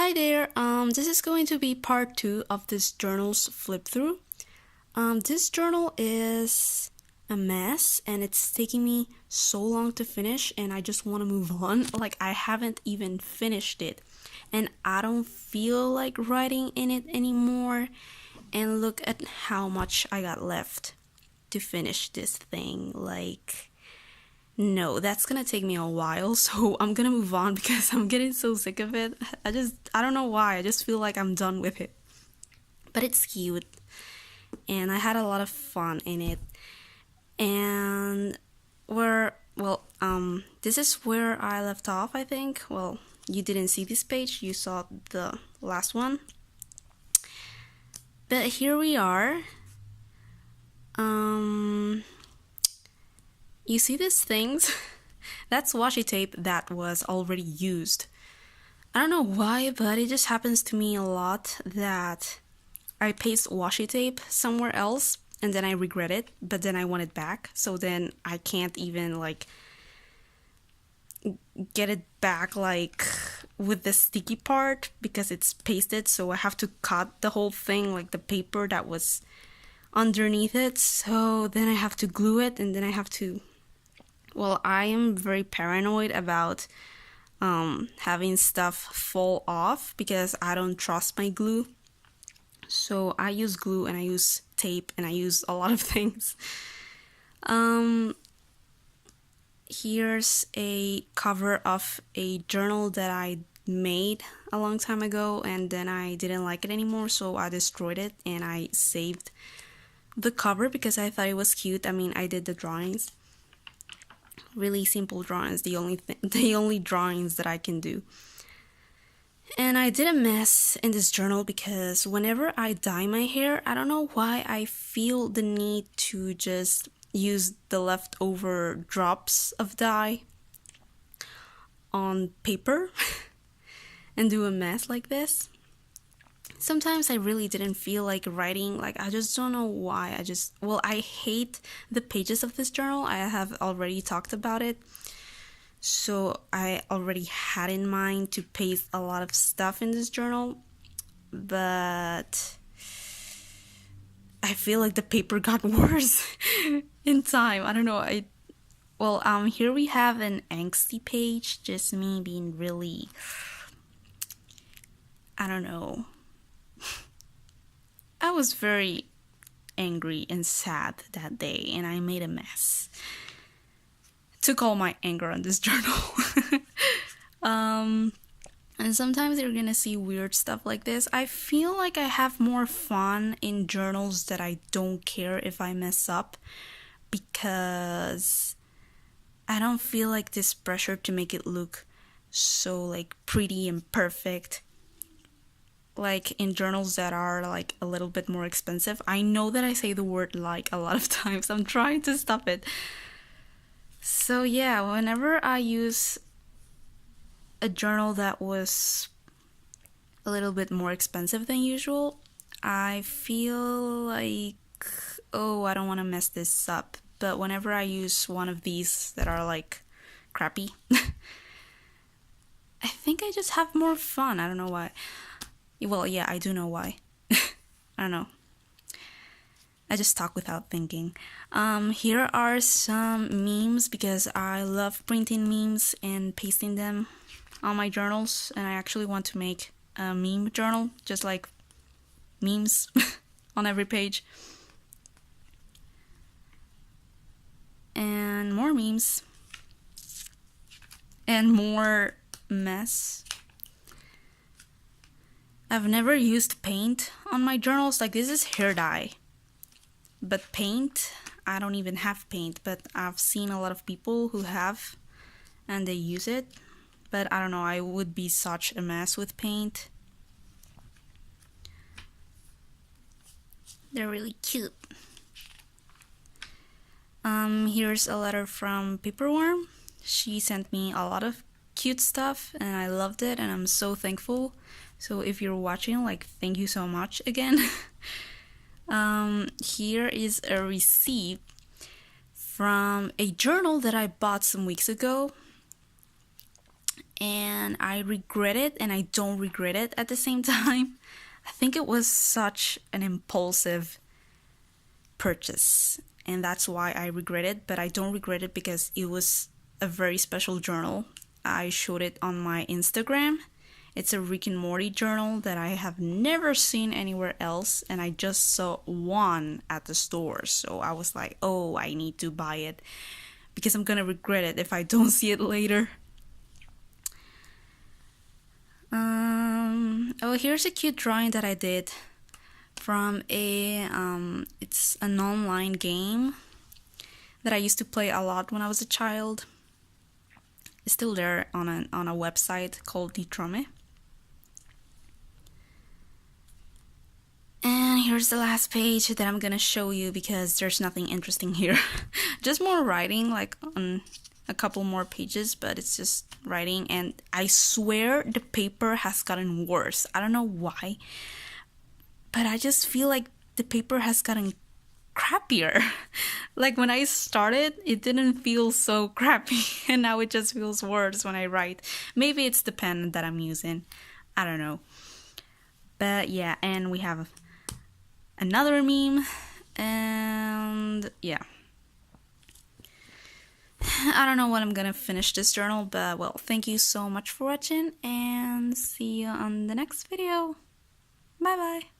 Hi there, this is going to be part 2 of this journal's flip through. This journal is a mess and it's taking me so long to finish and I just want to move on. Like, I haven't even finished it and I don't feel like writing in it anymore. And look at how much I got left to finish this thing. Like, no, that's gonna take me a while, so I'm gonna move on because I'm getting so sick of it. I don't know why, I just feel like I'm done with it. But it's cute, and I had a lot of fun in it. And this is where I left off, I think. Well, you didn't see this page, you saw the last one. But here we are. You see these things? That's washi tape that was already used. I don't know why, but it just happens to me a lot that I paste washi tape somewhere else and then I regret it, but then I want it back. So then I can't even get it back with the sticky part because it's pasted, so I have to cut the whole thing, like the paper that was underneath it. So then I have to glue it and then I have to I am very paranoid about having stuff fall off because I don't trust my glue. So I use glue and I use tape and I use a lot of things. Here's a cover of a journal that I made a long time ago and then I didn't like it anymore, so I destroyed it and I saved the cover because I thought it was cute. I mean, I did the drawings. Really simple drawings, the only drawings that I can do. And I did a mess in this journal because whenever I dye my hair, I don't know why I feel the need to just use the leftover drops of dye on paper and do a mess like this. Sometimes I really didn't feel like writing, I just don't know why. I hate the pages of this journal. I have already talked about it. So I already had in mind to paste a lot of stuff in this journal, but I feel like the paper got worse in time. I don't know. Here we have an angsty page, just me being really, I don't know. I was very angry and sad that day and I made a mess. Took all my anger on this journal. And sometimes you're gonna see weird stuff like this. I feel like I have more fun in journals that I don't care if I mess up because I don't feel like this pressure to make it look so pretty and perfect. Like in journals that are a little bit more expensive. I know that I say the word a lot of times. I'm trying to stop it. So yeah, whenever I use a journal that was a little bit more expensive than usual, I feel like, oh, I don't want to mess this up. But whenever I use one of these that are crappy, I think I just have more fun. I don't know why. Well, yeah, I do know why. I don't know. I just talk without thinking. Here are some memes because I love printing memes and pasting them on my journals, and I actually want to make a meme journal, just like memes on every page. And more memes. And more mess. I've never used paint on my journals. This is hair dye. But paint, I don't even have paint, but I've seen a lot of people who have and they use it. But I don't know, I would be such a mess with paint. They're really cute. Here's a letter from Paperworm. She sent me a lot of cute stuff and I loved it and I'm so thankful. So if you're watching, thank you so much again. Here is a receipt from a journal that I bought some weeks ago. and I regret it and I don't regret it at the same time. I think it was such an impulsive purchase, and that's why I regret it, but I don't regret it because it was a very special journal. I showed it on my Instagram. It's a Rick and Morty journal that I have never seen anywhere else, and I just saw one at the store, so I was like, oh, I need to buy it because I'm gonna regret it if I don't see it later. Oh, here's a cute drawing that I did from it's an online game that I used to play a lot when I was a child. It's still there on a website called Detrome. And here's the last page that I'm gonna show you because there's nothing interesting here. Just more writing, like on a couple more pages, but it's just writing, and I swear the paper has gotten worse. I don't know why, but I just feel like the paper has gotten crappier. Like when I started, it didn't feel so crappy, and now it just feels worse when I write. Maybe it's the pen that I'm using. I don't know. But yeah, and we have another meme, and yeah. I don't know when I'm gonna finish this journal, but well, thank you so much for watching, and see you on the next video. Bye bye.